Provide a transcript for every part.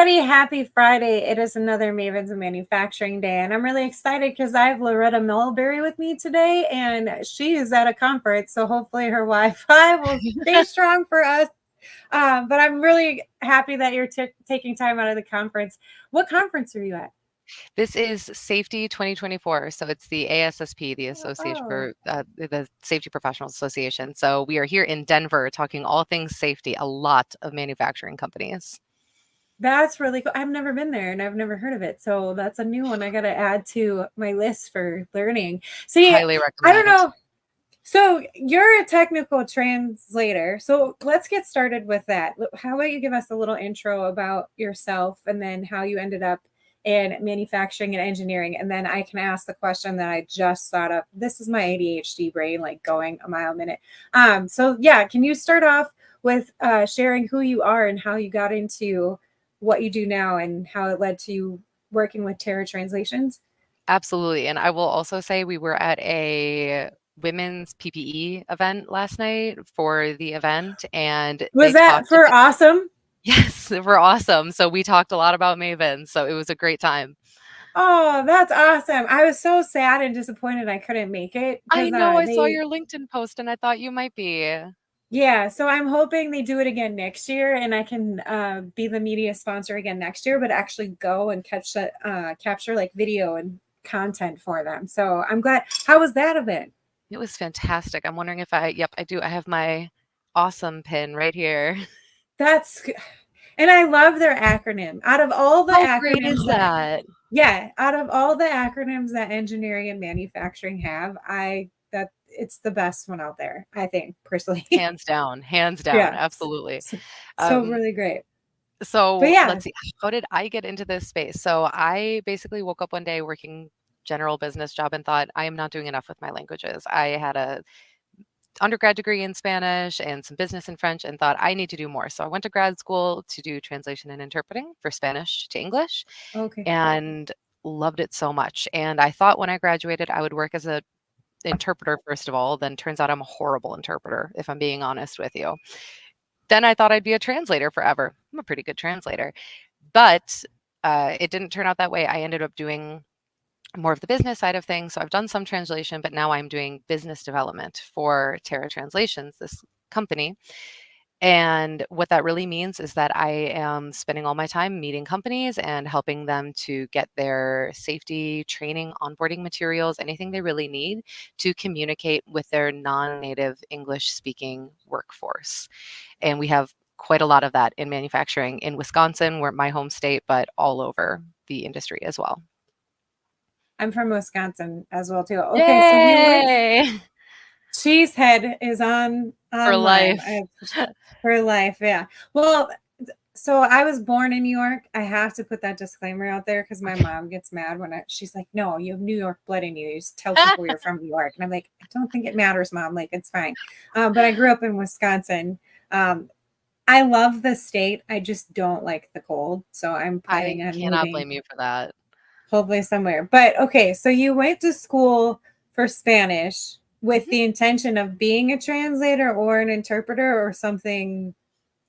everybody. Happy Friday. It is another Mavens of Manufacturing Day, and I'm really excited because I have Loretta Mulberry with me today, and she is at a conference, so hopefully her Wi-Fi will stay strong for us. But I'm really happy that you're taking time out of the conference. What conference are you at? This is Safety 2024. So it's the ASSP, the Association Oh, for the Safety Professionals Association. So we are here in Denver talking all things safety, a lot of manufacturing companies. that's really cool. I've never been there and I've never heard of it. So that's a new one I got to add to my list for learning. See, Highly I don't recommend. know. So you're a technical translator. So let's get started with that. How about you give us a little intro about yourself and then how you ended up in manufacturing and engineering? And then I can ask the question that I just thought of. This is my ADHD brain, like going a mile a minute. So yeah, can you start off with sharing who you are and how you got into what you do now and how it led to you working with Terra Translations? Absolutely. And I will also say we were at a women's PPE event last night for the event, and Was they that talked for about, awesome? yes, we're awesome. So we talked a lot about Maven. So it was a great time. Oh, that's awesome. I was so sad and disappointed I couldn't make it I because know I saw they your LinkedIn post and I thought you might be. yeah, so I'm hoping they do it again next year and I can be the media sponsor again next year, but actually go and capture like video and content for them. So I'm glad. How was that event? It was fantastic. I'm wondering if yep, I do. I have my awesome pin right here. That's and I love their acronym. Out of all the How great is acronyms that that? yeah, out of all the acronyms that engineering and manufacturing have, that it's the best one out there, I think, personally. Hands down, Yeah. absolutely. So Um, really great. But so yeah, let's see, how did I get into this space? So I basically woke up one day working general business job and thought I am not doing enough with my languages. I had a undergrad degree in Spanish and some business in French and thought I need to do more. So I went to grad school to do translation and interpreting for Spanish to English okay. and loved it so much. And I thought when I graduated I would work as a interpreter first of all, then turns out I'm a horrible interpreter if I'm being honest with you. Then I thought I'd be a translator forever. I'm a pretty good translator. But it didn't turn out that way. I ended up doing more of the business side of things. So I've done some translation, but now I'm doing business development for Terra Translations, this company. And what that really means is that I am spending all my time meeting companies and helping them to get their safety training, onboarding materials, anything they really need to communicate with their non native English speaking workforce. And we have quite a lot of that in manufacturing in Wisconsin, where my home state, but all over the industry as well. I'm from Wisconsin as well too. Okay, so you went Yay! Cheesehead is on For online. life. For life, yeah. Well, so I was born in New York. I have to put that disclaimer out there because my Okay. mom gets mad when she's like, "No, you have New York blood in you. You just tell people you're from New York." And I'm like, "I don't think it matters, Mom. Like, it's fine." But I grew up in Wisconsin. Um, I love the state. I just don't like the cold. So I'm I planning on cannot moving blame you for that. hopefully somewhere. But okay, so you went to school for Spanish with Mhm. the intention of being a translator or an interpreter or something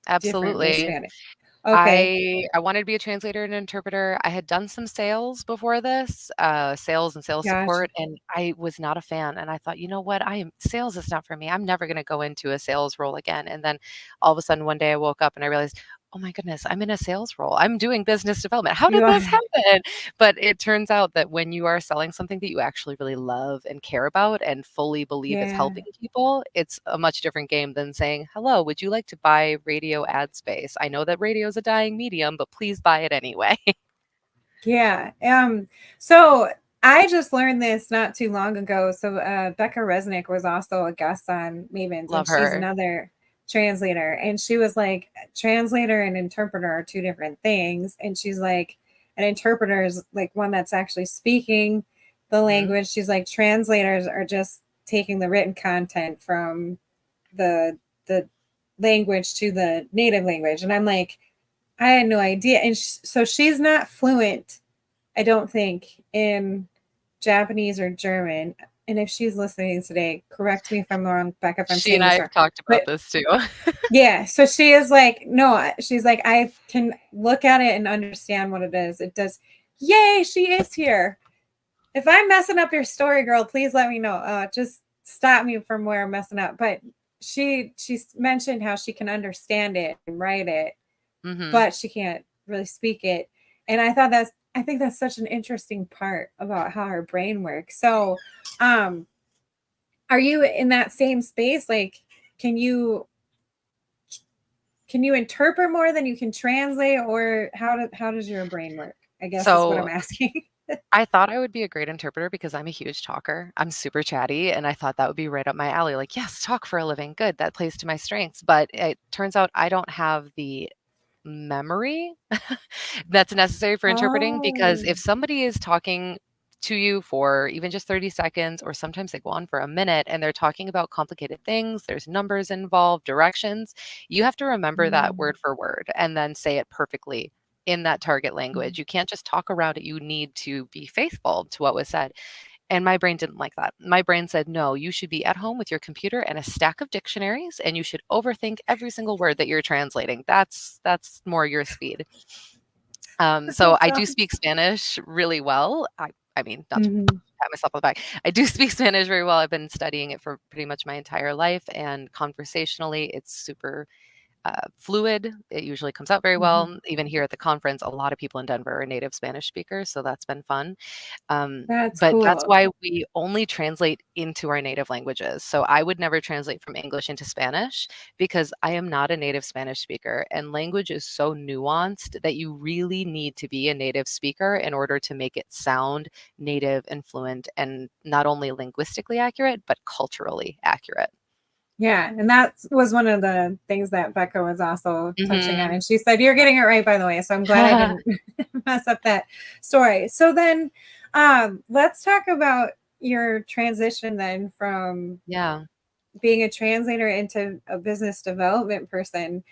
different with Absolutely. Spanish. Okay. I wanted to be a translator and interpreter. I had done some sales before this, sales and sales Gotcha. support, and I was not a fan. And I thought, you know what? I am sales is not for me. I'm never going to go into a sales role again. And then all of a sudden, one day I woke up and I realized, oh my goodness, I'm in a sales role. I'm doing business development. How You did are. this happen? But it turns out that when you are selling something that you actually really love and care about and fully believe is Yeah. helping people, it's a much different game than saying, hello, would you like to buy radio ad space? I know that radio is a dying medium, but please buy it anyway. Yeah. So I just learned this not too long ago. So Becca Resnick was also a guest on Mavens, and Love she's her. another translator. And she was like, translator and interpreter are two different things. And she's like, an interpreter is like one that's actually speaking the Mhm. language. She's like, translators are just taking the written content from the language to the native language. And I'm like, I had no idea. And so she's not fluent, I don't think, in Japanese or German. and if she's listening today, correct me if I'm wrong, Becca, if I'm She and saying I this have wrong. talked about But this too. yeah, so she is like, no, she's like, I can look at it and understand what it is. It does. Yay, she is here. If I'm messing up your story, girl, please let me know. Just stop me from where I'm messing up. But she's mentioned how she can understand it and write it, Hmm. but she can't really speak it. And I think that's such an interesting part about how her brain works. So, um, are you in that same space? Like, can you interpret more than you can translate, or how does your brain work? I guess is what I'm So asking. I thought I would be a great interpreter because I'm a huge talker. I'm super chatty, and I thought that would be right up my alley. Like, yes, talk for a living. Good. That plays to my strengths. But it turns out I don't have the memory that's necessary for interpreting, because Oh. if somebody is talking to you for even just 30 seconds, or sometimes they go on for a minute and they're talking about complicated things, there's numbers involved, directions, you have to remember that Mm. word for word and then say it perfectly in that target Mhm. language. You can't just talk around it. You need to be faithful to what was said. And my brain didn't like that. My brain said, no, you should be at home with your computer and a stack of dictionaries, and you should overthink every single word that you're translating. That's more your speed. So That's I do awesome. speak Spanish really well. I mean, not to Mhm. pat myself on the back. I do speak Spanish very well. I've been studying it for pretty much my entire life, and conversationally, it's super fluid. It usually comes out very Mhm. well. Even here at the conference, a lot of people in Denver are native Spanish speakers, so that's been fun. That's But that's cool. why we only translate into our native languages. So I would never translate from English into Spanish because I am not a native Spanish speaker. And language is so nuanced that you really need to be a native speaker in order to make it sound native and fluent and not only linguistically accurate, but culturally accurate. Yeah, and that was one of the things that Becca was also touching on, Hmm. and she said, "You're getting it right, by the way." So I'm glad I didn't mess up that story. So then, let's talk about your transition then from Yeah. being a translator into a business development person.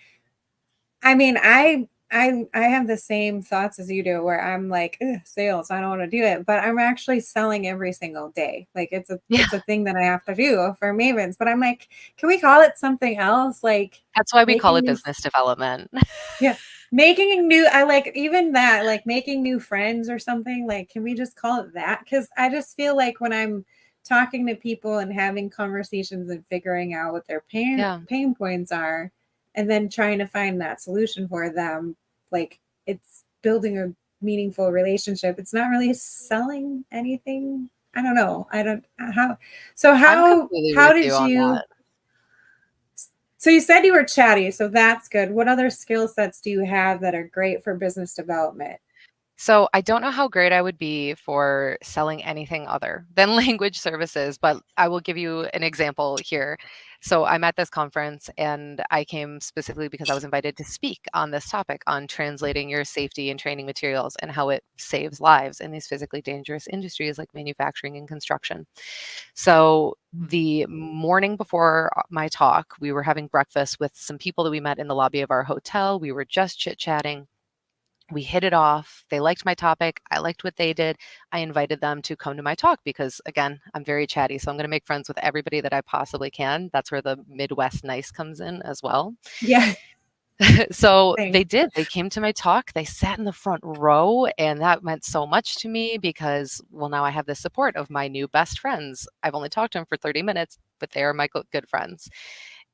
I mean, I have the same thoughts as you do, where I'm like, "Ugh, sales, I don't want to do it," but I'm actually selling every single day. Like Yeah. it's a thing that I have to do for Mavens. But I'm like, can we call it something else? Like That's why we call making it new, business development. yeah, making new. I like even that, like making new friends or something. Like, can we just call it that? Because I just feel like when I'm talking to people and having conversations and figuring out what their Yeah. pain points are, and then trying to find that solution for them, like it's building a meaningful relationship. It's not really selling anything. I don't know. I don't how. So I'm completely how with you did on you? that. So you said you were chatty, so that's good. What other skill sets do you have that are great for business development? So I don't know how great I would be for selling anything other than language services, but I will give you an example here. So I'm at this conference and I came specifically because I was invited to speak on this topic on translating your safety and training materials and how it saves lives in these physically dangerous industries like manufacturing and construction. So the morning before my talk, we were having breakfast with some people that we met in the lobby of our hotel. We were just chit-chatting. We hit it off. They liked my topic. I liked what they did. I invited them to come to my talk because, again, I'm very chatty. So I'm going to make friends with everybody that I possibly can. That's where the Midwest nice comes in as well. Yeah, So they same. did. They came to my talk. They sat in the front row. And that meant so much to me because, well, now I have the support of my new best friends. I've only talked to them for 30 minutes, but they are my good friends.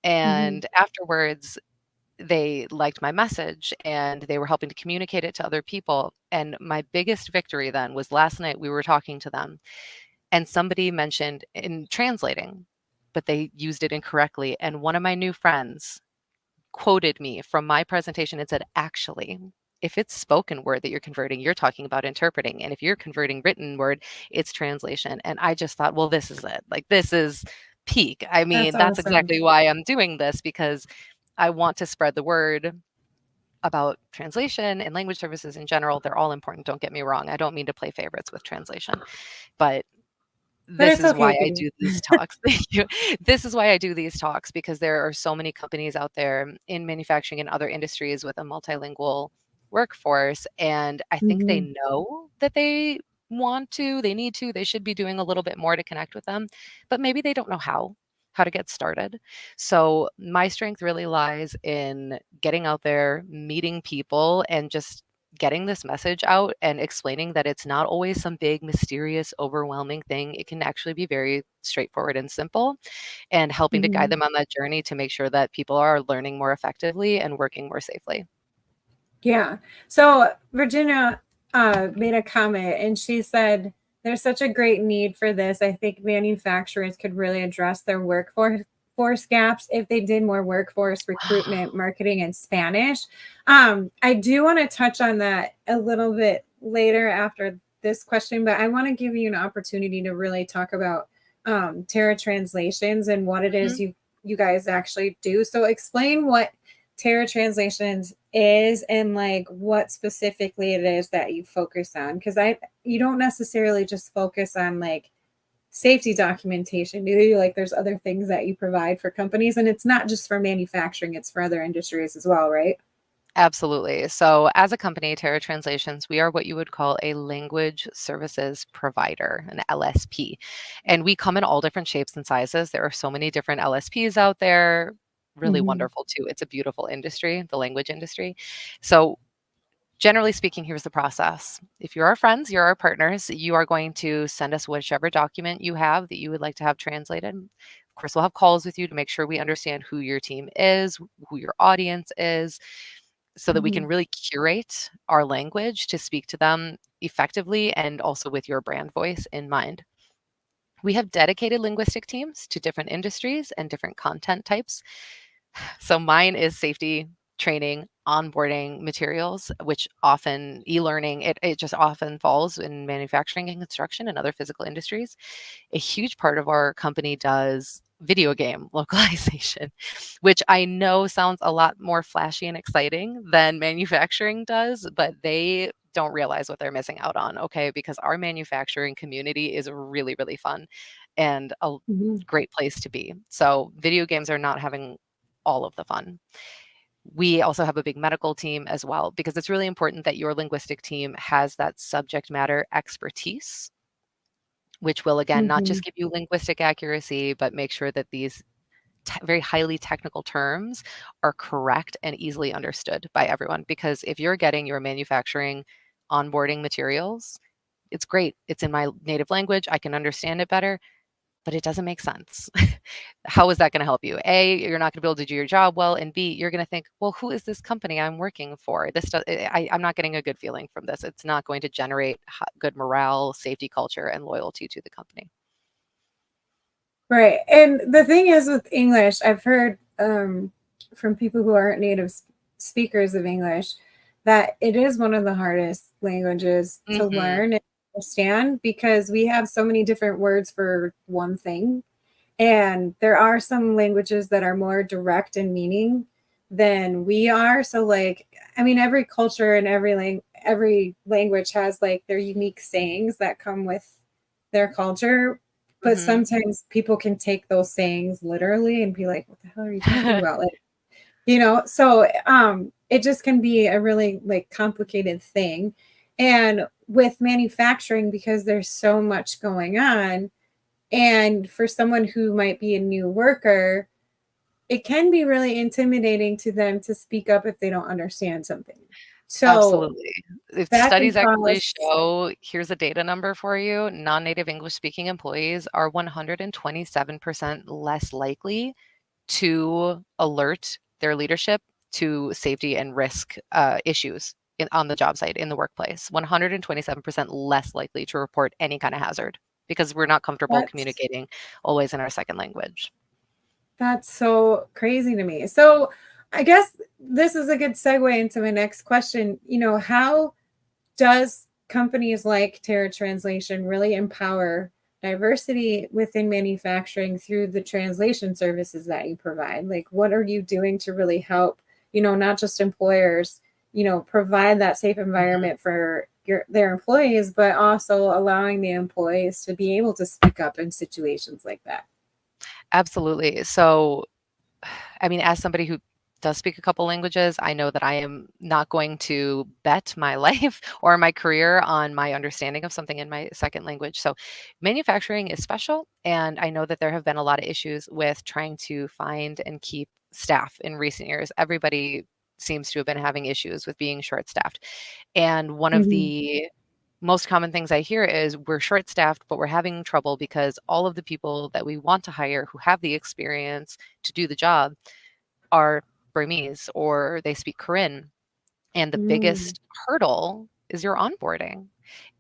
Mhm. And afterwards, they liked my message and they were helping to communicate it to other people. And my biggest victory then was last night we were talking to them and somebody mentioned in translating, but they used it incorrectly. And one of my new friends quoted me from my presentation and said, actually, if it's spoken word that you're converting, you're talking about interpreting. And if you're converting written word, it's translation. And I just thought, well, this is it. Like, this is peak. I That's mean, that's awesome. exactly why I'm doing this because I want to spread the word about translation and language services in general. They're all important. Don't get me wrong. I don't mean to play favorites with translation, but But this it's is okay why if you I do. do these talks. Thank you. This is why I do these talks because there are so many companies out there in manufacturing and other industries with a multilingual workforce. And I think they Mhm. know that they want to, they need to, they should be doing a little bit more to connect with them, but maybe they don't know how to get started. So my strength really lies in getting out there, meeting people, and just getting this message out and explaining that it's not always some big, mysterious, overwhelming thing. It can actually be very straightforward and simple, and helping to guide Mhm. them on that journey to make sure that people are learning more effectively and working more safely. Yeah. So Virginia made a comment and she said, there's such a great need for this. I think manufacturers could really address their workforce gaps if they did more workforce recruitment, marketing, and Spanish. I do want to touch on that a little bit later after this question, but I want to give you an opportunity to really talk about Terra Translations and what it is Mhm. you guys actually do. So explain what Terra Translations is and like what specifically it is that you focus on, because I you don't necessarily just focus on like safety documentation, do you? Like there's other things that you provide for companies, and it's not just for manufacturing, it's for other industries as well, right? Absolutely. So, as a company, Terra Translations, we are what you would call a language services provider, an LSP. And we come in all different shapes and sizes. There are so many different LSPs out there. Really Mm-hmm. wonderful, too. It's a beautiful industry, the language industry. So, generally speaking, here's the process. If you're our friends, you're our partners, you are going to send us whichever document you have that you would like to have translated. Of course, we'll have calls with you to make sure we understand who your team is, who your audience is, so that we Mm-hmm. can really curate our language to speak to them effectively and also with your brand voice in mind. We have dedicated linguistic teams to different industries and different content types. So mine is safety training, onboarding materials, which often e-learning, it just often falls in manufacturing and construction and other physical industries. A huge part of our company does video game localization, which I know sounds a lot more flashy and exciting than manufacturing does, but they don't realize what they're missing out on, okay? Because our manufacturing community is really, really fun and a Mm-hmm. great place to be. So video games are not having all of the fun. We also have a big medical team as well, because it's really important that your linguistic team has that subject matter expertise, which will, again, not Mm-hmm. just give you linguistic accuracy, but make sure that these very highly technical terms are correct and easily understood by everyone. Because if you're getting your manufacturing onboarding materials, it's great. It's in my native language. I can understand it better, but it doesn't make sense. How is that going to help you? A, you're not going to be able to do your job well, and B, you're going to think, well, who is this company I'm working for? I'm not getting a good feeling from this. It's not going to generate good morale, safety culture, and loyalty to the company. Right. And the thing is with English, I've heard from people who aren't native speakers of English that it is one of the hardest languages to Hmm. learn and understand because we have so many different words for one thing. And there are some languages that are more direct in meaning than we are. So like, I mean, every culture and every language has like their unique sayings that come with their culture. But Hmm. sometimes people can take those sayings literally and be like, what the hell are you talking about? Like, you know, so it just can be a really like complicated thing. And with manufacturing, because there's so much going on, and for someone who might be a new worker, it can be really intimidating to them to speak up if they don't understand something. So Absolutely. If that can studies actually cause, show, here's a data number for you, non-native English speaking employees are 127% less likely to alert their leadership to safety and risk issues on the job site, in the workplace. 127% less likely to report any kind of hazard because we're not comfortable that's communicating always in our second language. that's so crazy to me. So I guess this is a good segue into my next question. You know, how does companies like Terra Translation really empower diversity within manufacturing through the translation services that you provide? Like, what are you doing to really help, you know, not just employers, you know, provide that safe Mhm. environment for their employees, but also allowing the employees to be able to speak up in situations like that? Absolutely. So, I mean, as somebody who does speak a couple languages, I know that I am not going to bet my life or my career on my understanding of something in my second language. So manufacturing is special. And I know that there have been a lot of issues with trying to find and keep staff in recent years. Everybody seems to have been having issues with being short staffed. And one of Mhm. the most common things I hear is we're short staffed, but we're having trouble because all of the people that we want to hire who have the experience to do the job are Burmese or they speak Korean. And the Mm. biggest hurdle is your onboarding.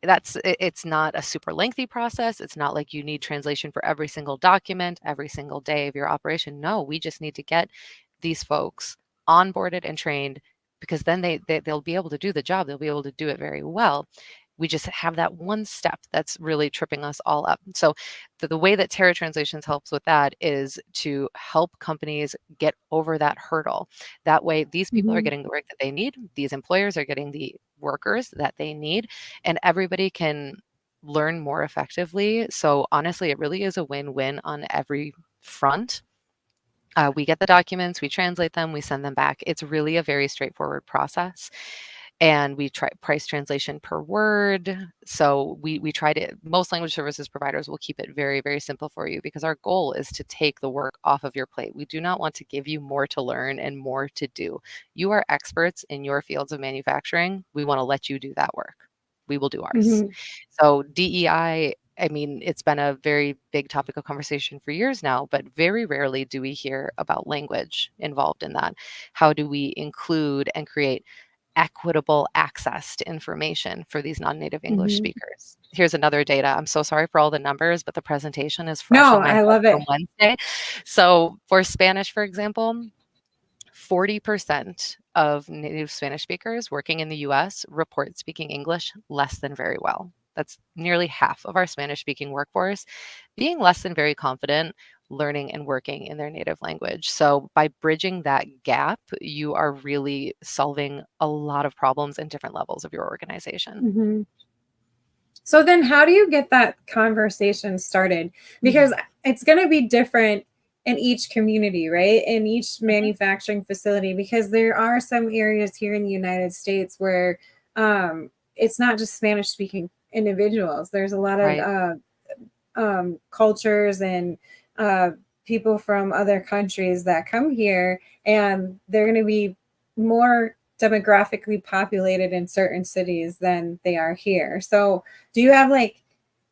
It's not a super lengthy process. It's not like you need translation for every single document, every single day of your operation. No, we just need to get these folks onboarded and trained because then they'll be able to do the job. They'll be able to do it very well. We just have that one step that's really tripping us all up. So the way that Terra Translations helps with that is to help companies get over that hurdle. That way, these people are Mhm. getting the work that they need. These employers are getting the workers that they need, and everybody can learn more effectively. So honestly, it really is a win-win on every front. We get the documents, we translate them, we send them back. It's really a very straightforward process. And we try price translation per word. So we try to, most language services providers will keep it very, very simple for you because our goal is to take the work off of your plate. We do not want to give you more to learn and more to do. You are experts in your fields of manufacturing. We want to let you do that work. We will do ours. Mhm. So DEI, I mean, it's been a very big topic of conversation for years now, but very rarely do we hear about language involved in that. How do we include and create equitable access to information for these non-native English Mhm. speakers? Here's another data. I'm so sorry for all the numbers, but the presentation is fresh No, in my I head love from it. Wednesday. So for Spanish, for example, 40% of native Spanish speakers working in the US report speaking English less than very well. That's nearly half of our Spanish speaking workforce being less than very confident learning and working in their native language. So, by bridging that gap, you are really solving a lot of problems in different levels of your organization. Mhm. So then how do you get that conversation started? Because Mhm. it's going to be different in each community, right? In each Mhm. manufacturing facility, because there are some areas here in the United States where it's not just Spanish speaking individuals. There's a lot of Right. cultures and uh, people from other countries that come here, and they're going to be more demographically populated in certain cities than they are here. So, do you have like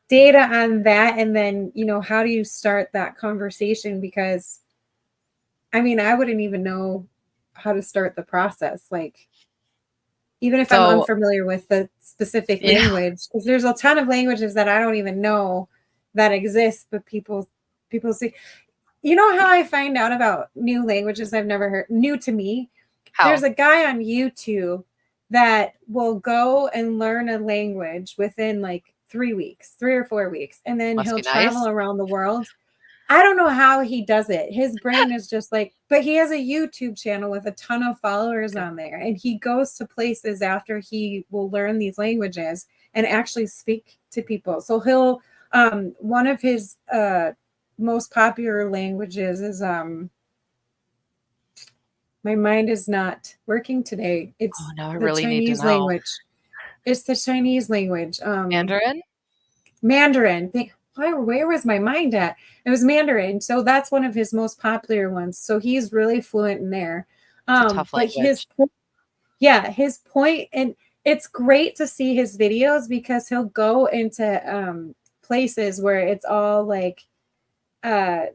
data on that? And then, how do you start that conversation? Because I mean, I wouldn't even know how to start the process. Like, even if I'm So, unfamiliar with the specific yeah. language, because there's a ton of languages that I don't even know that exist, but people see. You know how I find out about new languages I've never heard, new to me? There's How? a guy on YouTube that will go and learn a language within like 3 weeks, 3 or 4 weeks, and then Must he'll be travel nice. around the world. I don't know how he does it. His brain is just like, but he has a YouTube channel with a ton of followers Good. on there. And he goes to places after he will learn these languages and actually speak to people. So he'll, one of his most popular languages is, my mind is not working today. Oh, It's now I the really need to Chinese know. language. It's the Chinese language. Mandarin? Mandarin. Where was my mind at? It was Mandarin. So that's one of his most popular ones. So he's really fluent in there. It's a tough But language. his point, and it's great to see his videos because he'll go into places where it's all like uh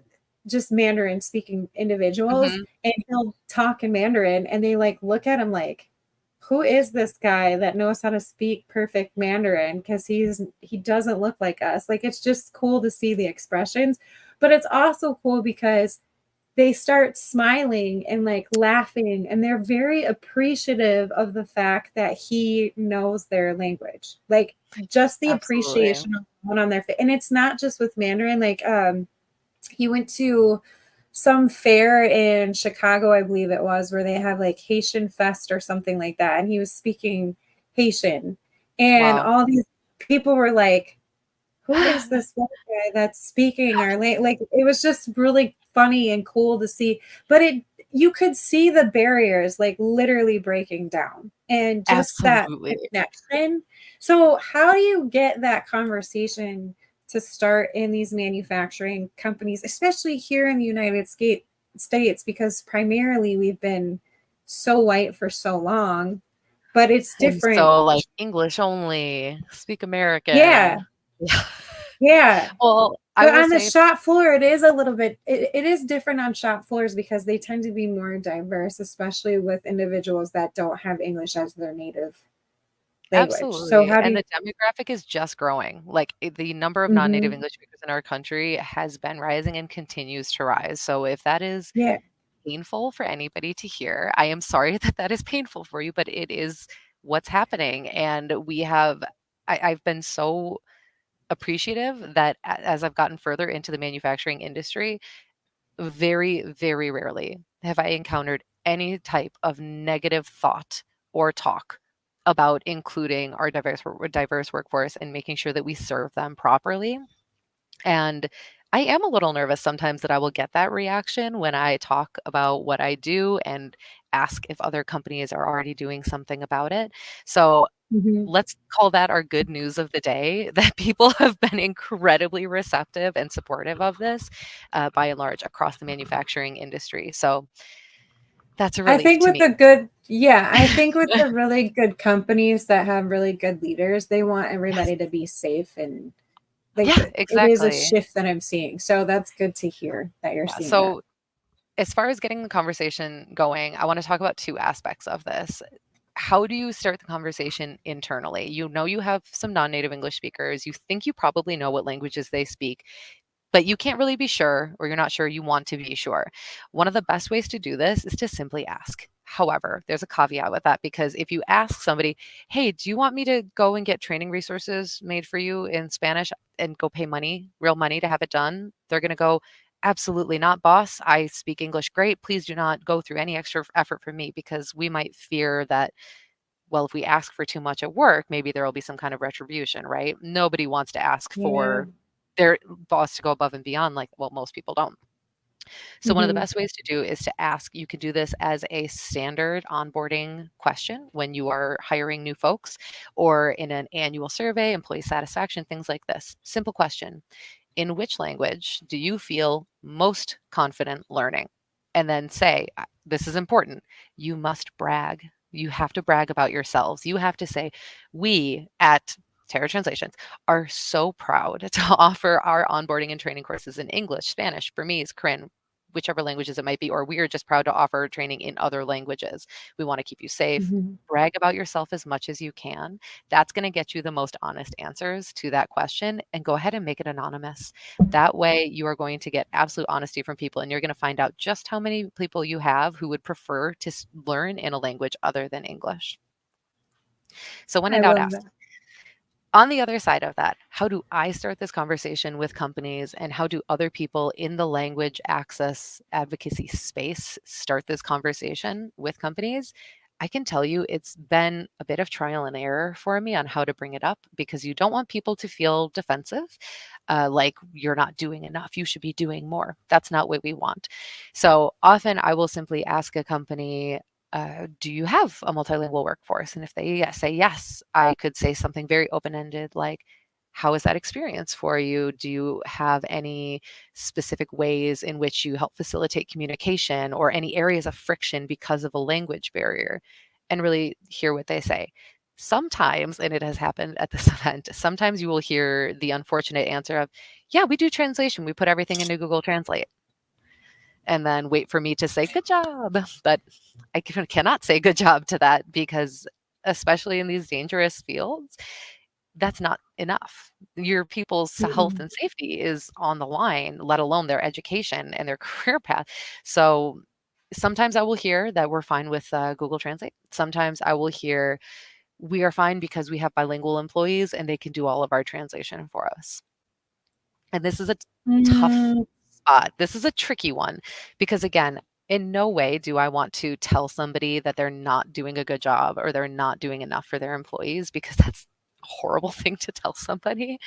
just Mandarin speaking individuals, Mhm. and he'll talk in Mandarin and they like look at him like, who is this guy that knows how to speak perfect Mandarin? Because he doesn't look like us. Like, it's just cool to see the expressions, but it's also cool because they start smiling and like laughing, and they're very appreciative of the fact that he knows their language. Like, just the Absolutely. appreciation on their face. And it's not just with Mandarin. Like, he went to some fair in Chicago, I believe it was, where they have like Haitian Fest or something like that. And he was speaking Haitian. And Wow. all these people were like, who is this white guy that's speaking our language? Like, it was just really funny and cool to see. But you could see the barriers like literally breaking down and just that Absolutely. connection. So, how do you get that conversation to start in these manufacturing companies, especially here in the States, because primarily we've been so white for so long, but it's And different. so, like, English only, speak Yeah, American. Yeah. yeah. Well, I But will on the say shop floor, it is a little bit, it is different on shop floors because they tend to be more diverse, especially with individuals that don't have English as their native language. So absolutely, how do and you the demographic is just growing. Like, the number of non-native Mhm. English speakers in our country has been rising and continues to rise. So if that is Yeah. painful for anybody to hear, I am sorry that that is painful for you, but it is what's happening, and I've been so appreciative that as I've gotten further into the manufacturing industry, very, very rarely have I encountered any type of negative thought or talk about including our diverse workforce and making sure that we serve them properly. And I am a little nervous sometimes that I will get that reaction when I talk about what I do and ask if other companies are already doing something about it. So Mhm. let's call that our good news of the day, that people have been incredibly receptive and supportive of this, by and large across the manufacturing industry. So that's a I relief think to with me. the good yeah, I think with the really good companies that have really good leaders, they want Yes. everybody to be safe and like Yeah, it is a exactly. shift that I'm seeing. So that's good to hear that you're Yeah. seeing that. So as far as getting the conversation going, I want to talk about two aspects of this. How do you start the conversation internally? You know, you have some non native English speakers. You think you probably know what languages they speak, but you can't really be sure, or you're not sure you want to be sure. One of the best ways to do this is to simply ask. However, there's a caveat with that, because if you ask somebody, hey, do you want me to go and get training resources made for you in Spanish and go pay money, real money to have it done? They're going to go, absolutely not, boss. I speak English great. Please do not go through any extra effort for me, because we might fear that, well, if we ask for too much at work, maybe there will be some kind of retribution, right? Nobody wants to ask Yeah. for their boss to go above and beyond, like, well, most people don't. So one of the Mhm. best ways to do is to ask. You can do this as a standard onboarding question when you are hiring new folks, or in an annual survey, employee satisfaction, things like this. Simple question: in which language do you feel most confident learning? And then say, this is important, you must brag. You have to brag about yourselves. You have to say, we at Terra Translations are so proud to offer our onboarding and training courses in English, Spanish, Burmese, Korean, whichever languages it might be, or we are just proud to offer training in other languages. We want to keep you safe. Mhm. Brag about yourself as much as you can. That's going to get you the most honest answers to that question, and go ahead and make it anonymous. That way, you are going to get absolute honesty from people, and you're going to find out just how many people you have who would prefer to learn in a language other than English. So, when in I doubt, love ask. that. On the other side of that, how do I start this conversation with companies, and how do other people in the language access advocacy space start this conversation with companies? I can tell you it's been a bit of trial and error for me on how to bring it up, because you don't want people to feel defensive, like you're not doing enough, you should be doing more. That's not what we want. So often I will simply ask a company, do you have a multilingual workforce? And if they say yes, I could say something very open ended like, how is that experience for you? Do you have any specific ways in which you help facilitate communication, or any areas of friction because of a language barrier? And really hear what they say. Sometimes, and it has happened at this event, sometimes you will hear the unfortunate answer of, yeah, we do translation. We put everything into Google Translate. And then wait for me to say, good job. But I cannot say good job to that, because especially in these dangerous fields, that's not enough. Your people's health Mm-mm. and safety is on the line, let alone their education and their career path. So sometimes I will hear that we're fine with Google Translate. Sometimes I will hear we are fine because we have bilingual employees and they can do all of our translation for us. And this is a tough Mm, spot. This is a tricky one, because again, in no way do I want to tell somebody that they're not doing a good job or they're not doing enough for their employees, because that's a horrible thing to tell somebody,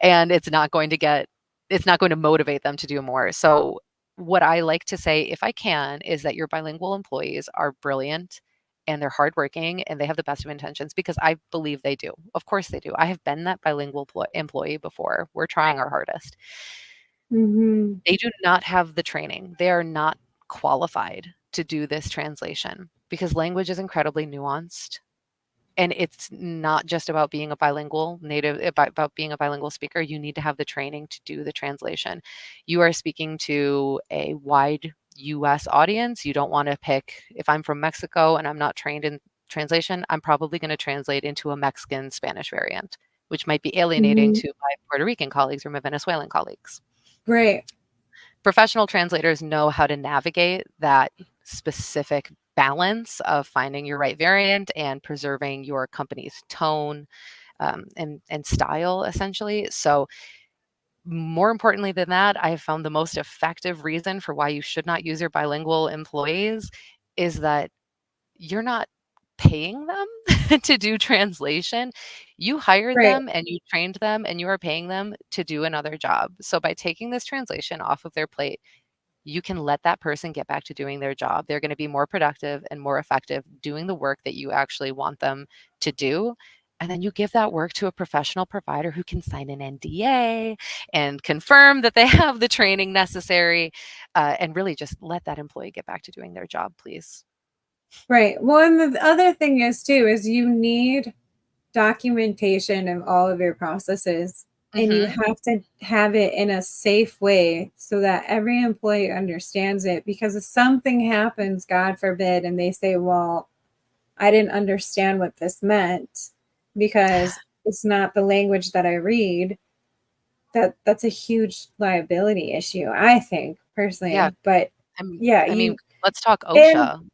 and it's not going to motivate them to do more. So what I like to say, if I can, is that your bilingual employees are brilliant and they're hardworking and they have the best of intentions, because I believe they do. Of course they do. I have been that bilingual employee before. We're trying our hardest. Mm-hmm. They do not have the training. They are not qualified to do this translation because language is incredibly nuanced. And it's not just about being a bilingual native, about being a bilingual speaker. You need to have the training to do the translation. You are speaking to a wide US audience. You don't want to pick, if I'm from Mexico and I'm not trained in translation, I'm probably going to translate into a Mexican Spanish variant, which might be alienating Mm-hmm. to my Puerto Rican colleagues or my Venezuelan colleagues. Right. Professional translators know how to navigate that specific balance of finding your right variant and preserving your company's tone, and style, essentially. So, more importantly than that, I have found the most effective reason for why you should not use your bilingual employees is that you're not paying them to do translation. You hired Right. them and you trained them and you are paying them to do another job. So by taking this translation off of their plate, you can let that person get back to doing their job. They're going to be more productive and more effective doing the work that you actually want them to do. And then you give that work to a professional provider who can sign an NDA and confirm that they have the training necessary, and really just let that employee get back to doing their job, please. Right. Well, and the other thing is too, is you need documentation of all of your processes, and you Hmm. have to have it in a safe way so that every employee understands it, because if something happens, God forbid, and they say, well, I didn't understand what this meant because it's not the language that I read, that's a huge liability issue, I think Yeah. personally. But I'm, yeah, I mean, let's talk and OSHA.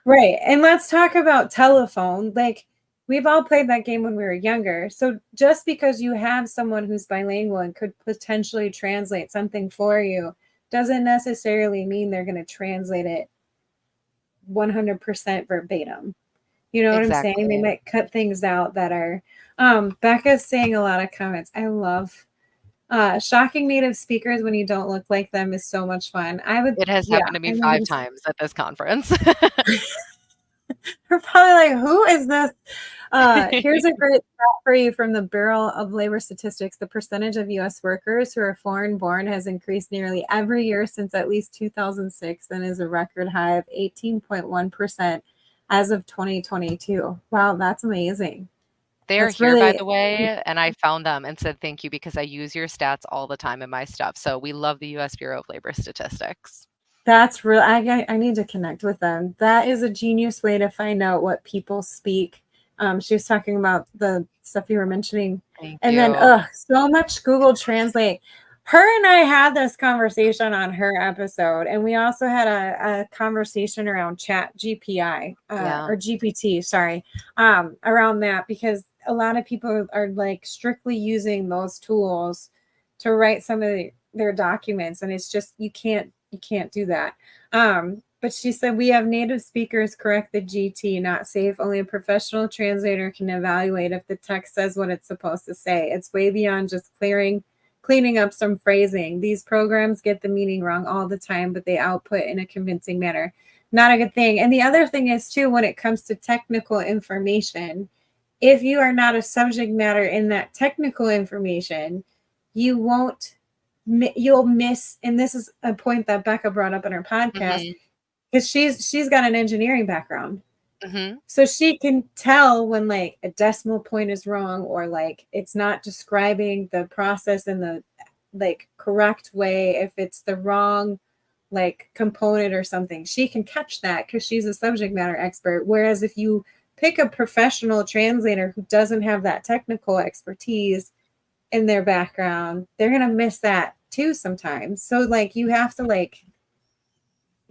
right. And let's talk about telephone. Like, we've all played that game when we were younger. So just because you have someone who's bilingual and could potentially translate something for you doesn't necessarily mean they're going to translate it 100% verbatim. You know what I'm saying? They Exactly. might cut things out that are Becca's saying a lot of comments. I love shocking native speakers when you don't look like them is so much fun. I would, It has yeah, happened to I me love 5 this. times at this conference. We're probably like, who is this? Here's a great stat for you from the Bureau of Labor Statistics. The percentage of U.S. workers who are foreign born has increased nearly every year since at least 2006 and is a record high of 18.1% as of 2022. Wow, that's amazing. They are That's here, by really, the way, and I found them and said thank you because I use your stats all the time in my stuff. So we love the US Bureau of Labor Statistics. that's real. I need to connect with them. That is a genius way to find out what people speak. She was talking about the stuff you were mentioning. Thank And then, you. so much Google Translate. Her and I had this conversation on her episode, and we also had a conversation around Chat GPI Yeah. or GPT, sorry, around that, because a lot of people are like strictly using those tools to write some of their documents, and it's just you can't do that. But she said we have native speakers correct the GT, not safe. Only a professional translator can evaluate if the text says what it's supposed to say. It's way beyond just cleaning up some phrasing. These programs get the meaning wrong all the time, but they output in a convincing manner. Not a good thing. And the other thing is too, when it comes to technical information, if you are not a subject matter in that technical information, you won't you'll miss. And this is a point that Becca brought up in her podcast, Mhm. because she's got an engineering background, Mhm. so she can tell when like a decimal point is wrong, or like it's not describing the process in the like correct way, if it's the wrong like component or something. She can catch that because she's a subject matter expert. Whereas if you pick a professional translator who doesn't have that technical expertise in their background, they're gonna miss that too sometimes. So like you have to like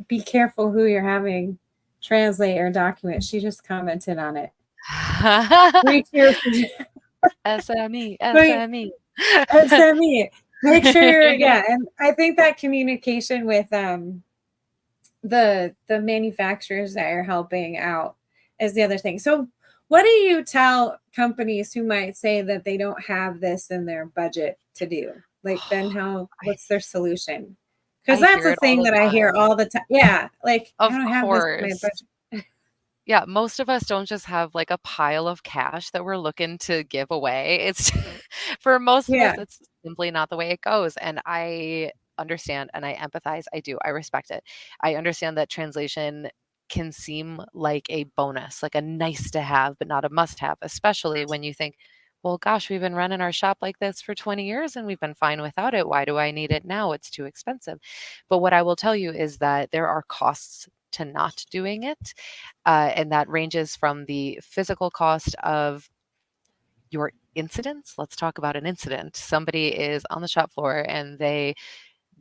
be careful who you're having translate or document. She just commented on it. Reach your SME, wait, SME. SME. Make sure you're, yeah. And I think that communication with the manufacturers that are helping out is the other thing. So what do you tell companies who might say that they don't have this in their budget to do? Like then I what's their solution? Because I that's hear a it all thing the that I hear time. all the time. Yeah, like, I Of don't have this in my course. budget. Yeah, most of us don't just have like a pile of cash that we're looking to give away. It's for most of us, Yeah. that's simply not the way it goes. And I understand and I empathize. I do. I respect it. I understand that translation can seem like a bonus, like a nice to have, but not a must have, especially when you think, well, gosh, we've been running our shop like this for 20 years and we've been fine without it. Why do I need it now? It's too expensive. But what I will tell you is that there are costs to not doing it. And that ranges from the physical cost of your incidents. Let's talk about an incident. Somebody is on the shop floor and they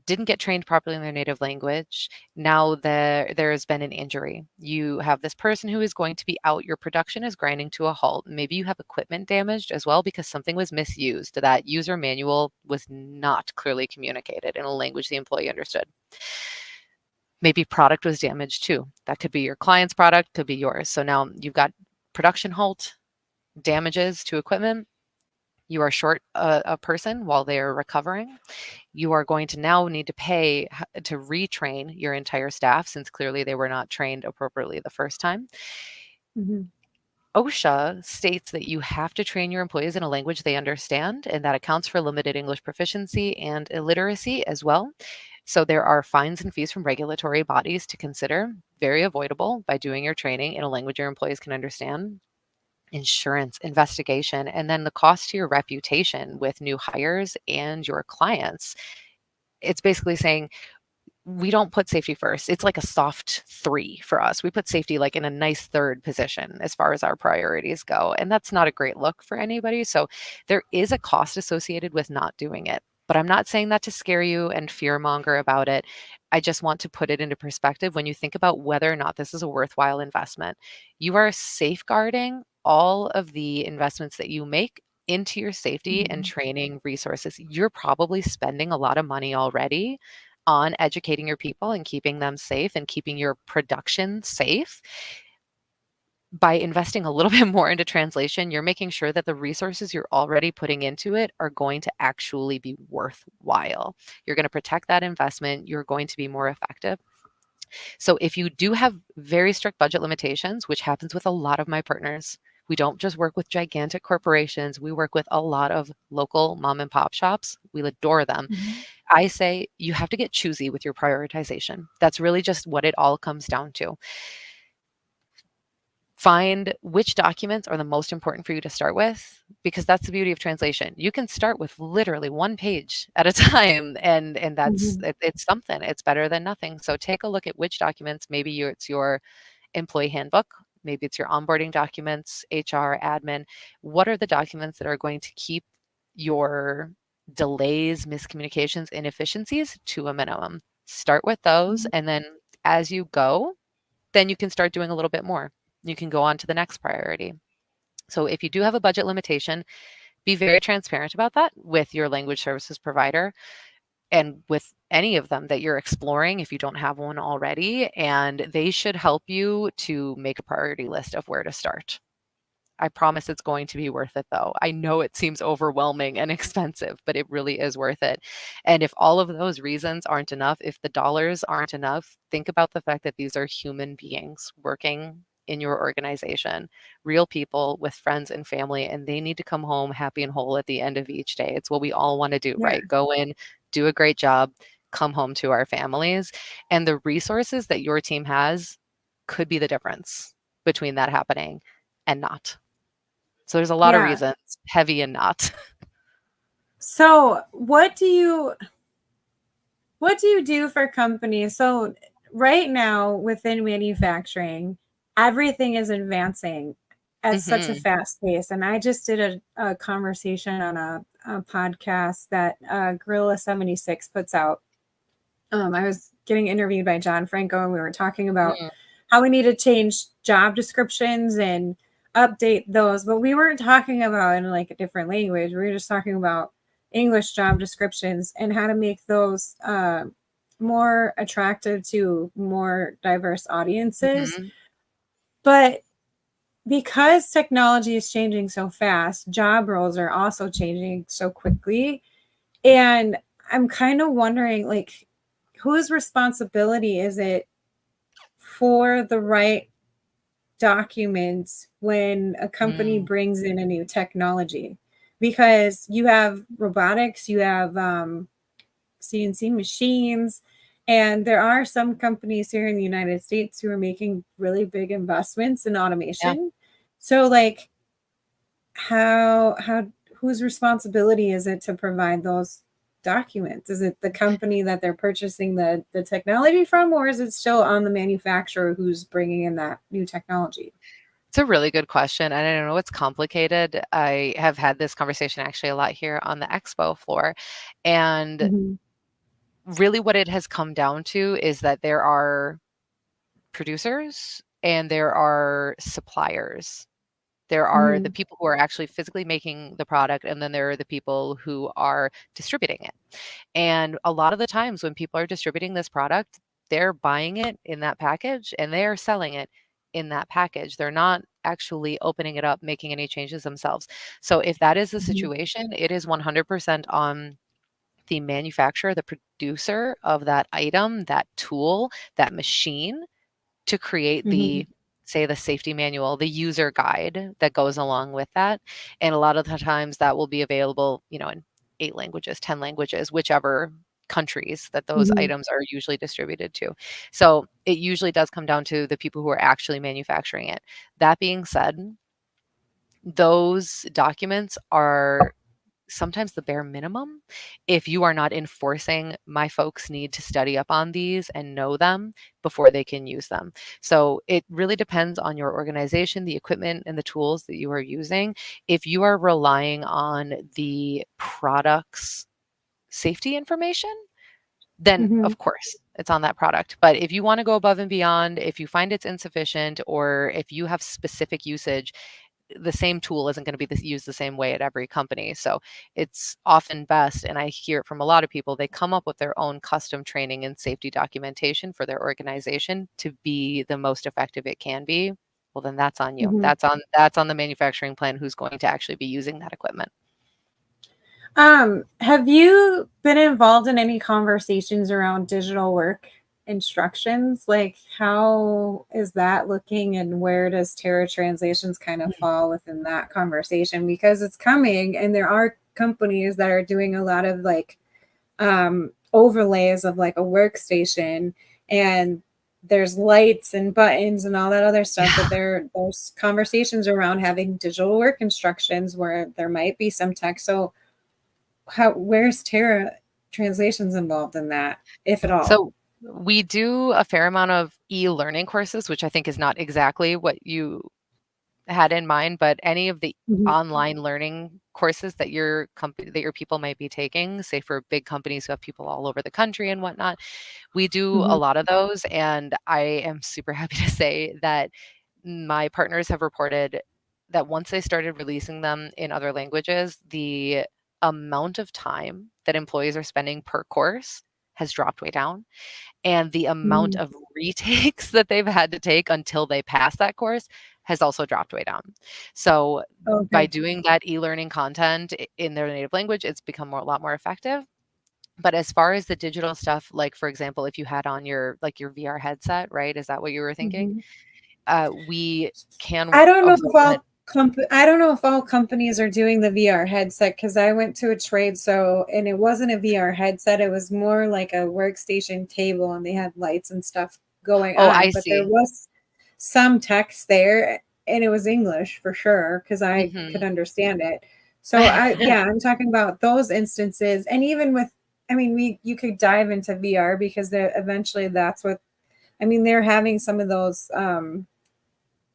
didn't get trained properly in their native language. Now there has been an injury. You have this person who is going to be out. Your production is grinding to a halt. Maybe you have equipment damaged as well because something was misused. That user manual was not clearly communicated in a language the employee understood. Maybe product was damaged too. That could be your client's product, could be yours. So now you've got production halt, damages to equipment. You are short a person while they are recovering. You are going to now need to pay to retrain your entire staff since clearly they were not trained appropriately the first time. Mhm. OSHA states that you have to train your employees in a language they understand, and that accounts for limited English proficiency and illiteracy as well. So there are fines and fees from regulatory bodies to consider, very avoidable by doing your training in a language your employees can understand. Insurance, investigation, and then the cost to your reputation with new hires and your clients. It's basically saying, we don't put safety first. It's like a soft 3 for us. We put safety like in a nice 3rd position as far as our priorities go. And that's not a great look for anybody. So there is a cost associated with not doing it. But I'm not saying that to scare you and fearmonger about it. I just want to put it into perspective when you think about whether or not this is a worthwhile investment. You are safeguarding all of the investments that you make into your safety and Mhm. training resources. You're probably spending a lot of money already on educating your people and keeping them safe and keeping your production safe. By investing a little bit more into translation, you're making sure that the resources you're already putting into it are going to actually be worthwhile. You're going to protect that investment. You're going to be more effective. So if you do have very strict budget limitations, which happens with a lot of my partners, we don't just work with gigantic corporations. We work with a lot of local mom and pop shops. We adore them. Mhm. I say you have to get choosy with your prioritization. That's really just what it all comes down to. Find which documents are the most important for you to start with, because that's the beauty of translation. You can start with literally 1 page at a time, and that's Mhm. it's something. It's better than nothing. So take a look at which documents. Maybe it's your employee handbook. Maybe it's your onboarding documents, HR, admin. What are the documents that are going to keep your delays, miscommunications, inefficiencies to a minimum? Start with those, Mhm. and then as you go, then you can start doing a little bit more. You can go on to the next priority. So if you do have a budget limitation, be very transparent about that with your language services provider and with any of them that you're exploring if you don't have one already, and they should help you to make a priority list of where to start. I promise it's going to be worth it though. I know it seems overwhelming and expensive, but it really is worth it. And if all of those reasons aren't enough, if the dollars aren't enough, think about the fact that these are human beings working in your organization, real people with friends and family, and they need to come home happy and whole at the end of each day. It's what we all want to do, Yeah. right? Go in, do a great job, come home to our families. And the resources that your team has could be the difference between that happening and not. So there's a lot of Yeah. reasons, heavy and not. So, what do you do for companies? So, right now within manufacturing, everything is advancing at such a Mhm. fast pace. And I just did a conversation on a podcast that Gorilla 76 puts out. I was getting interviewed by John Franco, and we were talking about Mm, how we need to change job descriptions and update those. But we weren't talking about in like a different language. We were just talking about English job descriptions and how to make those more attractive to more diverse audiences. mhm. But because technology is changing so fast, job roles are also changing so quickly. And I'm kind of wondering, like, whose responsibility is it for the right documents when a company Mm, brings in a new technology? Because you have robotics, you have CNC machines, and there are some companies here in the United States who are making really big investments in yeah. automation. So like how whose responsibility is it to provide those documents? Is it the company that they're purchasing the technology from, or is it still on the manufacturer who's bringing in that new technology? It's a really good question, and I know it's complicated. I have had this conversation actually a lot here on the expo floor, and Mhm. really what it has come down to is that there are producers and there are suppliers. There are the Mhm. people who are actually physically making the product, and then there are the people who are distributing it. And a lot of the times when people are distributing this product, they're buying it in that package and they are selling it in that package. They're not actually opening it up, making any changes themselves. So if that is the Mhm. situation, it is 100% on the manufacturer, the producer of that item, that tool, that machine to create Mhm. the say the safety manual, the user guide that goes along with that. And a lot of the times that will be available, in 8 languages, 10 languages, whichever countries that those Mhm. items are usually distributed to. So it usually does come down to the people who are actually manufacturing it. That being said, those documents are sometimes the bare minimum. If you are not enforcing, my folks need to study up on these and know them before they can use them. So it really depends on your organization, the equipment, and the tools that you are using. If you are relying on the product's safety information, then Mhm. of course it's on that product. But if you want to go above and beyond, if you find it's insufficient, or if you have specific usage, the same tool isn't going to be used the same way at every company. So it's often best, and I hear it from a lot of people, they come up with their own custom training and safety documentation for their organization to be the most effective it can be. Well, then that's on you. Mhm. That's on the manufacturing plant who's going to actually be using that equipment. Have you been involved in any conversations around digital work instructions? Like, how is that looking, and where does Terra Translations kind of Mhm. fall within that conversation? Because it's coming, and there are companies that are doing a lot of like overlays of like a workstation, and there's lights and buttons and all that other stuff. But Yeah. there's conversations around having digital work instructions where there might be some text. So how where's Terra Translations involved in that, if at all? So we do a fair amount of e-learning courses, which I think is not exactly what you had in mind, but any of the Mhm. online learning courses that your company that your people might be taking, say for big companies who have people all over the country and whatnot, we do a Mhm. lot of those. And I am super happy to say that my partners have reported that once they started releasing them in other languages, the amount of time that employees are spending per course has dropped way down, and the amount Mhm. of retakes that they've had to take until they pass that course has also dropped way down. So by Okay. doing that e-learning content in their native language, it's become a lot more effective. But as far as the digital stuff, like for example, if you had on your VR headset, right? Is that what you were thinking? Mhm. We can I don't know if avoid that. I don't know if all companies are doing the VR headset, because I went to a trade show and it wasn't a VR headset. It was more like a workstation table, and they had lights and stuff going Oh, on. I But there see. was some text there, and it was English for sure because I could Hmm. understand it. So yeah, I'm talking about those instances, and even with, I mean, you could dive into VR because eventually that's what, I mean, they're having some of those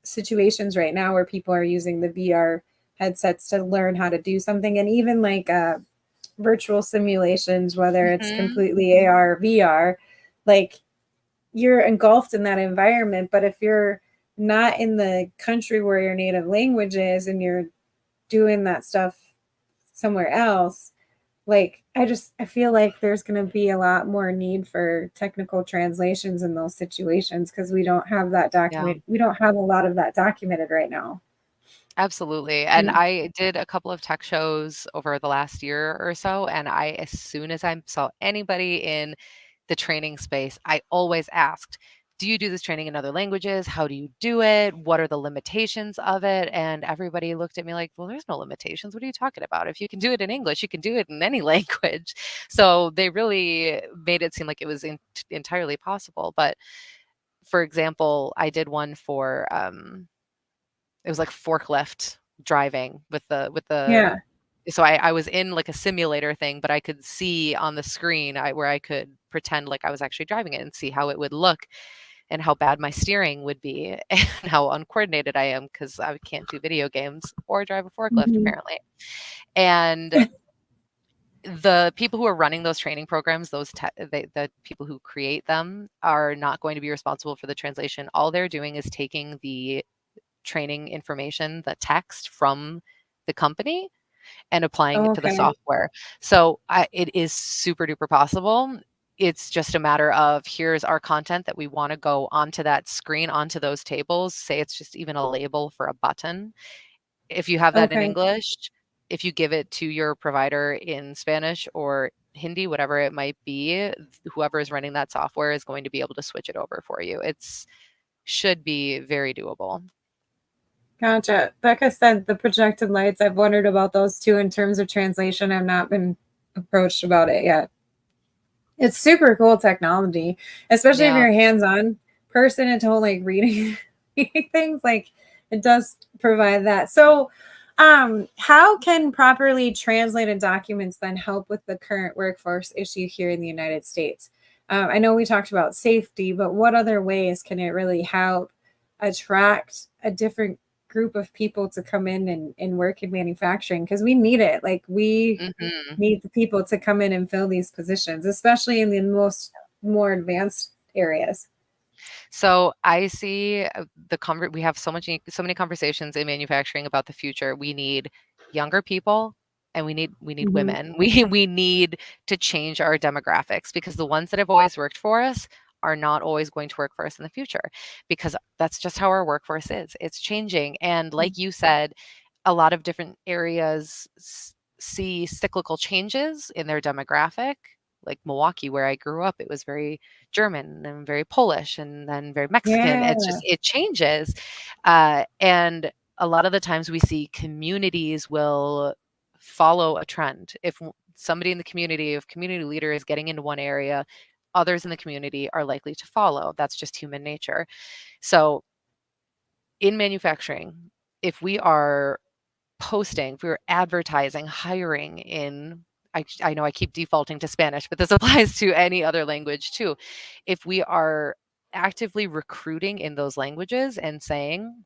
situations right now where people are using the VR headsets to learn how to do something, and even like virtual simulations, whether it's Hmm. completely AR or VR, like you're engulfed in that environment. But if you're not in the country where your native language is and you're doing that stuff somewhere else, like I feel like there's going to be a lot more need for technical translations in those situations, because Yeah. we don't have a lot of that documented right now, Absolutely. you And know. I did a couple of tech shows over the last year or so. And as soon as I saw anybody in the training space, I always asked, do you do this training in other languages? How do you do it? What are the limitations of it? And everybody looked at me like, well, there's no limitations. What are you talking about? If you can do it in English, you can do it in any language. So they really made it seem like it was entirely possible. But for example, I did one for it was like forklift driving with the Yeah. so I was in like a simulator thing, but I could see on the screen where I could pretend like I was actually driving it and see how it would look and how bad my steering would be and how uncoordinated I am because I can't do video games or drive a forklift Mhm. apparently. And the people who are running those training programs, the people who create them are not going to be responsible for the translation. All they're doing is taking the training information, the text from the company and applying it to the Okay. software. So it is super duper possible. It's just a matter of here's our content that we want to go onto that screen, onto those tables. Say it's just even a label for a button. If you have that in Okay. English, if you give it to your provider in Spanish or Hindi, whatever it might be, whoever is running that software is going to be able to switch it over for you. It's should be very doable. Gotcha. Becca said the projected lights. I've wondered about those too in terms of translation. I've not been approached about it yet. It's super cool technology, especially if Yeah. you're a hands-on person into whole like reading, reading things. Like it does provide that. So, how can properly translated documents then help with the current workforce issue here in the United States? I know we talked about safety, but what other ways can it really help attract a different group of people to come in and work in manufacturing? Because we need it. Like we Mhm. need the people to come in and fill these positions, especially in the more advanced areas. So I see we have so many conversations in manufacturing about the future. We need younger people and we need Mhm. women. We need to change our demographics because the ones that have always worked for us are not always going to work for us in the future because that's just how our workforce is. It's changing. And like you said, a lot of different areas see cyclical changes in their demographic. Like Milwaukee, where I grew up, it was very German and very Polish and then very Mexican. Yeah. It changes. And a lot of the times we see communities will follow a trend. If somebody in the community, if community leader is getting into one area, others in the community are likely to follow. That's just human nature. So in manufacturing, if we are posting, if we were advertising, hiring in I know I keep defaulting to Spanish, but this applies to any other language too. If we are actively recruiting in those languages and saying,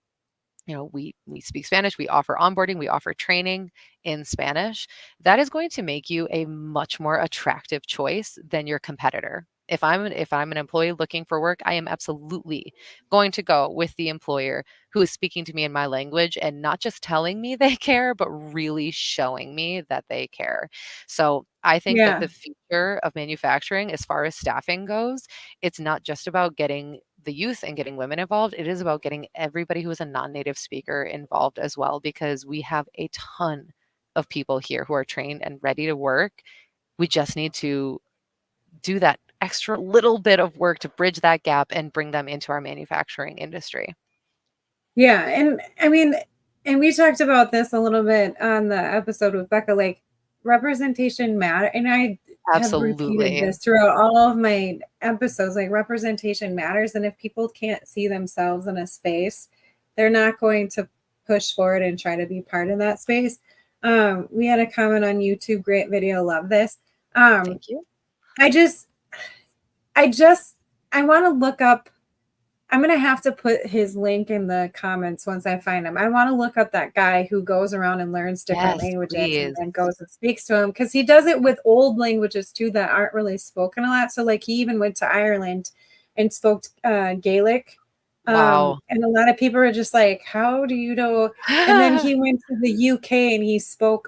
we speak Spanish, we offer onboarding, we offer training in Spanish, that is going to make you a much more attractive choice than your competitor. If I'm an employee looking for work, I am absolutely going to go with the employer who is speaking to me in my language and not just telling me they care, but really showing me that they care. So I think that Yeah. the future of manufacturing, as far as staffing goes, it's not just about getting the youth and getting women involved. It is about getting everybody who is a non-native speaker involved as well, because we have a ton of people here who are trained and ready to work. We just need to do that extra little bit of work to bridge that gap and bring them into our manufacturing industry. Yeah. And I mean, and we talked about this a little bit on the episode with Becca, like representation matter. And I have repeated Absolutely. this throughout all of my episodes, like representation matters. And if people can't see themselves in a space, they're not going to push forward and try to be part of that space. We had a comment on YouTube, great video, love this. Um, Thank you. I just, I just, I want to look up. I'm gonna have to put his link in the comments once I find him. I want to look up that guy who goes around and learns different Yes, languages and please. then goes and speaks to him because he does it with old languages too that aren't really spoken a lot. So like he even went to Ireland and spoke Gaelic. Wow. And a lot of people are just like, how do you know? And then he went to the UK and he spoke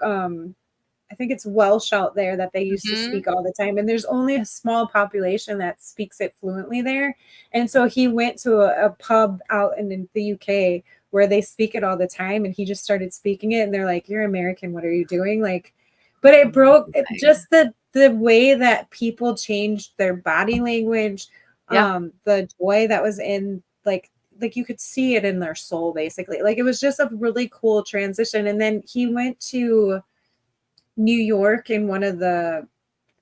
I think it's Welsh out there that they used to Mhm. speak all the time. And there's only a small population that speaks it fluently there. And so he went to a pub out in the UK where they speak it all the time. And he just started speaking it. And they're like, you're American. What are you doing? Like, but it broke it, Amazing. just the way that people changed their body language, Yeah. the joy that was in like you could see it in their soul basically. Like it was just a really cool transition. And then he went to New York in one of the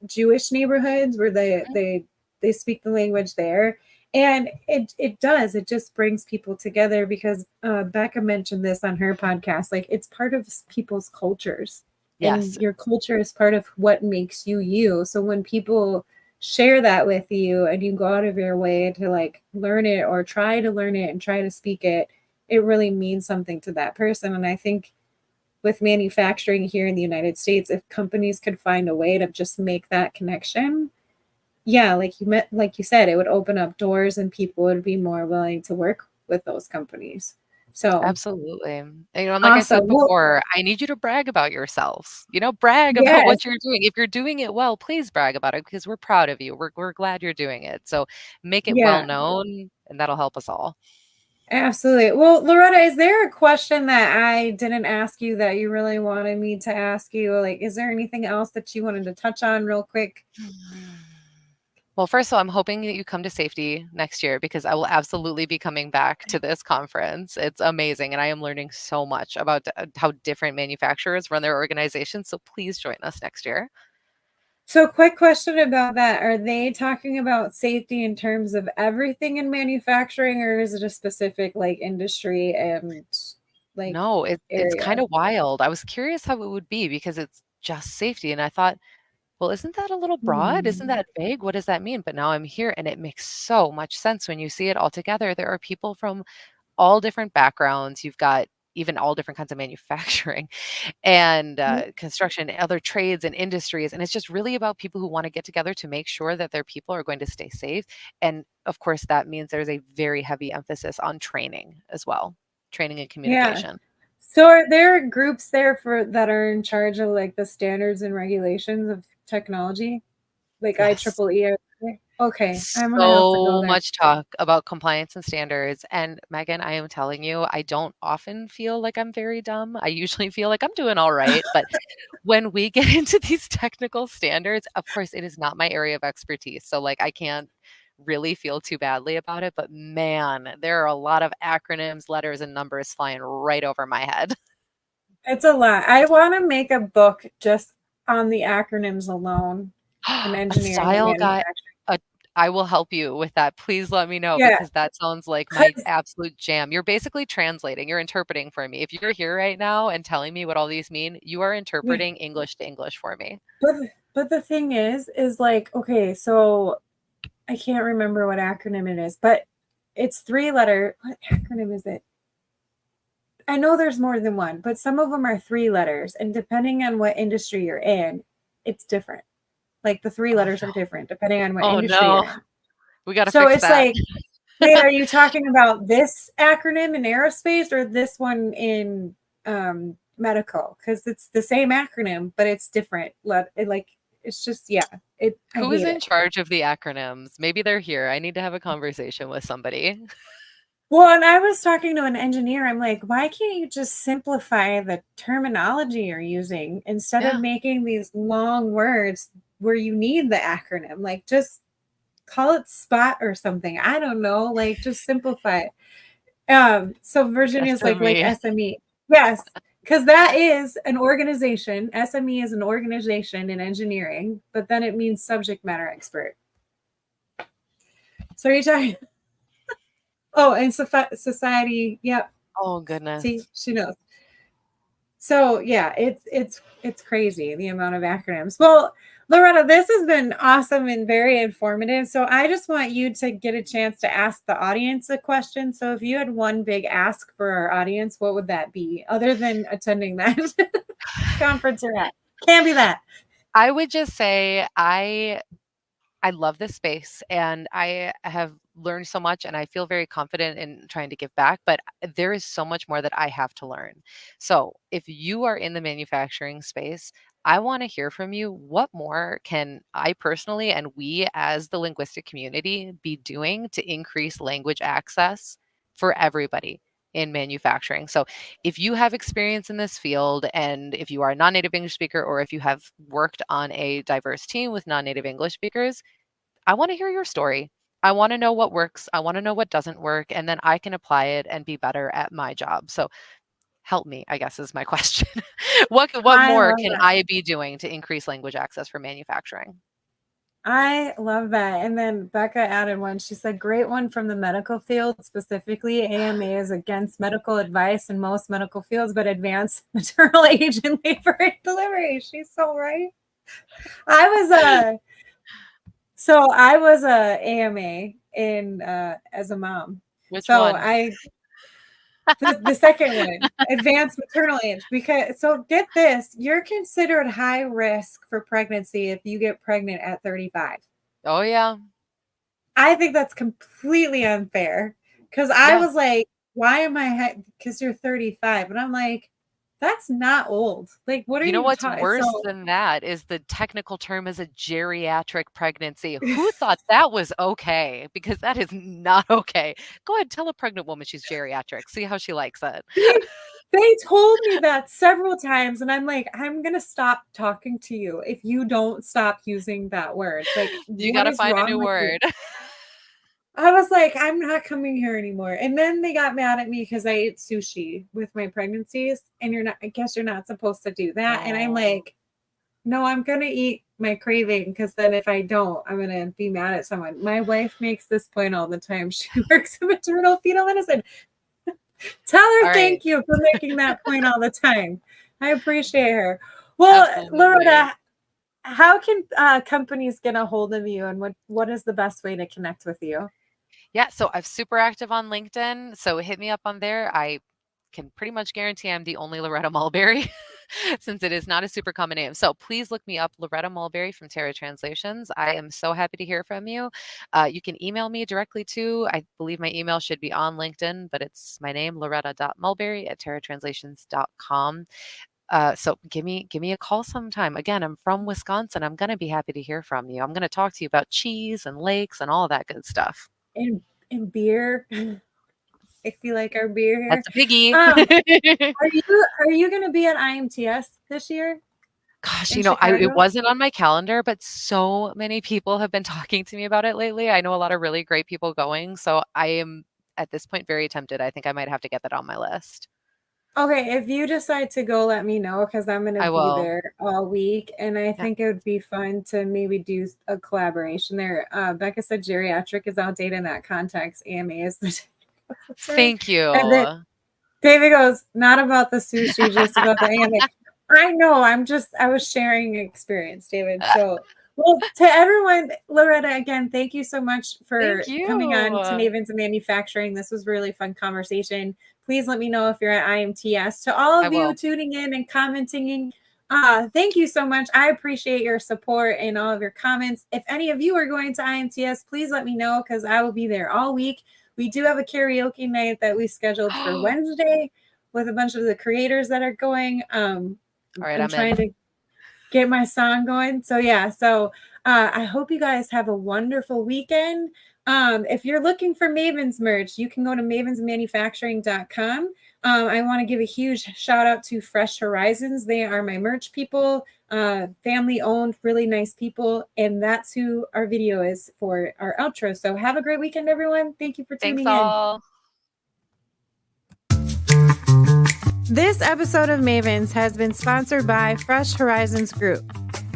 Jewish neighborhoods where they speak the language there. And it just brings people together because Becca mentioned this on her podcast. Like it's part of people's cultures, and Yes. your culture is part of what makes you you. So when people share that with you and you go out of your way to like learn it or try to learn it and try to speak it, it really means something to that person. And I think with manufacturing here in the United States, if companies could find a way to just make that connection, yeah, like you said, it would open up doors and people would be more willing to work with those companies. So Absolutely. And like I said awesome. Well, before, I need you to brag about yourselves. Brag about yes, what you're doing. If you're doing it well, please brag about it because we're proud of you. We're glad you're doing it. So make it well yeah, known, and that'll help us all. absolutely. Well, Loretta, is there a question that I didn't ask you that you really wanted me to ask you? Like, is there anything else that you wanted to touch on real quick? Well, first of all, I'm hoping that you come to safety next year because I will absolutely be coming back to this conference. It's amazing, and I am learning so much about how different manufacturers run their organizations. So please join us next year. So, quick question about that. Are they talking about safety in terms of everything in manufacturing, or is it a specific like industry and like No, it's kind area? of wild. I was curious how it would be because it's just safety, and I thought, well, isn't that a little broad? Isn't Hmm. that vague? What does that mean? But now I'm here, and it makes so much sense when you see it all together. There are people from all different backgrounds. You've got even all different kinds of manufacturing and construction, and other trades and industries. And it's just really about people who want to get together to make sure that their people are going to stay safe. And of course, that means there's a very heavy emphasis on training as well, training and Yeah. communication. So, are there groups there for that are in charge of like the standards and regulations of technology, like Yes. IEEE? Okay, I'm gonna have to go So there. much talk about compliance and standards. And Megan, I am telling you, I don't often feel like I'm very dumb. I usually feel like I'm doing all right. But when we get into these technical standards, of course, it is not my area of expertise. So, like, I can't really feel too badly about it. But man, there are a lot of acronyms, letters, and numbers flying right over my head. It's a lot. I want to make a book just on the acronyms alone in A engineering and style guide. manufacturing. uh, I will help you with that. Please let me know Yeah, because that sounds like my 'cause absolute jam. You're basically translating, you're interpreting for me. If you're here right now and telling me what all these mean, you are yeah, interpreting English to English for me. but the thing is like, okay, so I can't remember what acronym it is, but it's three letter. What acronym is it? I know there's more than one, but some of them are three letters, and depending on what industry you're in, it's different. Like the three Oh, letters no. are different depending on what Oh, industry no. you're in. We gotta So fix it's that. like, wait, are you talking about this acronym in aerospace or this one in medical? Because it's the same acronym, but it's different. Like it's just yeah. I Who is hate in it. charge of the acronyms? Maybe they're here. I need to have a conversation with somebody. Well, and I was talking to an engineer. I'm like, why can't you just simplify the terminology you're using instead of Yeah, making these long words where you need the acronym? Like, just call it SPOT or something. I don't know. Like, just simplify it. So Virginia's like SME. SME. Yes, because that is an organization. SME is an organization in engineering, but then it means subject matter expert. So you're talking. Oh, and society. Yep. Oh, See, goodness. she knows. So yeah, it's crazy the amount of acronyms. Well, Loretta, this has been awesome and very informative. So I just want you to get a chance to ask the audience a question. So if you had one big ask for our audience, what would that be other than attending that conference you're at? Can't be that. I would just say I love this space and I have learned so much and I feel very confident in trying to give back, but there is so much more that I have to learn. So, if you are in the manufacturing space, I want to hear from you. What more can I personally and we as the linguistic community be doing to increase language access for everybody? in manufacturing. So if you have experience in this field, and if you are a non-native English speaker, or if you have worked on a diverse team with non-native English speakers, I want to hear your story. I want to know what works. I want to know what doesn't work, and then I can apply it and be better at my job. So help me, I guess, is my question. What I more love can that. I be doing to increase language access for manufacturing? I love that. And then Becca added one. She said, great one from the medical field. Specifically, AMA is against medical advice in most medical fields, but advanced maternal age and labor and delivery. She's so right. I was a AMA in as a mom. Which So one? the second one, advanced maternal age, because so get this, you're considered high risk for pregnancy if you get pregnant at 35. Oh, yeah. I think that's completely unfair because I Yeah. was like, why am I? Because you're 35. And I'm like, that's not old. Like, what are You know you what's talking? worse So than that is the technical term is a geriatric pregnancy. Who thought that was okay? Because that is not okay. Go ahead, tell a pregnant woman she's geriatric. See how she likes it. they told me that several times. And I'm like, I'm going to stop talking to you if you don't stop using that word. Like, You what gotta is find a wrong new with you? word. I was like, I'm not coming here anymore. And then they got mad at me because I ate sushi with my pregnancies. And I guess you're not supposed to do that. And I'm Oh. like, no, I'm going to eat my craving because then if I don't, I'm going to be mad at someone. My wife makes this point all the time. She works in maternal fetal medicine. Tell All her right. thank you for making that point all the time. I appreciate her. Well, Absolutely. Loretta, how can companies get a hold of you, and what is the best way to connect with you? Yeah, so I'm super active on LinkedIn, so hit me up on there. I can pretty much guarantee I'm the only Loretta Mulberry since it is not a super common name. So please look me up, Loretta Mulberry from Terra Translations. I am so happy to hear from you. You can email me directly too. I believe my email should be on LinkedIn, but it's my name, loretta.mulberry@terratranslations.com. So give me a call sometime. Again, I'm from Wisconsin. I'm going to be happy to hear from you. I'm going to talk to you about cheese and lakes and all that good stuff. And beer. I feel like our beer here. That's a biggie. Um, are you going to be at IMTS this year Gosh, in it Chicago? wasn't on my calendar, but so many people have been talking to me about it lately. I know a lot of really great people going, so I am at this point very tempted. I think I might have to get that on my list. Okay, if you decide to go, let me know because I'm going to I be will. there all week, and I Yeah. think it would be fun to maybe do a collaboration there. Becca said geriatric is outdated in that context. AMA is the term. Thank you. And then David goes, not about the sushi, just about the AMA. I know. I was sharing experience, David. Uh, So, well, to everyone, Loretta, again, thank you so much for Thank coming on to you. Mavens of Manufacturing. This was really fun conversation. Please let me know if you're at IMTS. To all I of you will. tuning in and commenting, thank you so much. I appreciate your support and all of your comments. If any of you are going to IMTS, please let me know because I will be there all week. We do have a karaoke night that we scheduled for Wednesday with a bunch of the creators that are going. All right, I'm I'm trying in. to get my song going. So yeah, I hope you guys have a wonderful weekend. If you're looking for Mavens merch, you can go to mavensmanufacturing.com. I want to give a huge shout out to Fresh Horizons. They are my merch people, family owned, really nice people. And that's who our video is for our outro. So have a great weekend, everyone. Thank you for Thanks tuning in. all. This episode of Mavens has been sponsored by Fresh Horizons Group.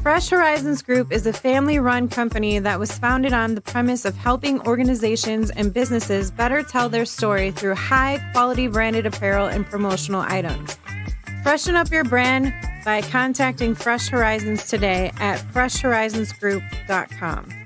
Fresh Horizons Group is a family-run company that was founded on the premise of helping organizations and businesses better tell their story through high-quality branded apparel and promotional items. Freshen up your brand by contacting Fresh Horizons today at freshhorizonsgroup.com.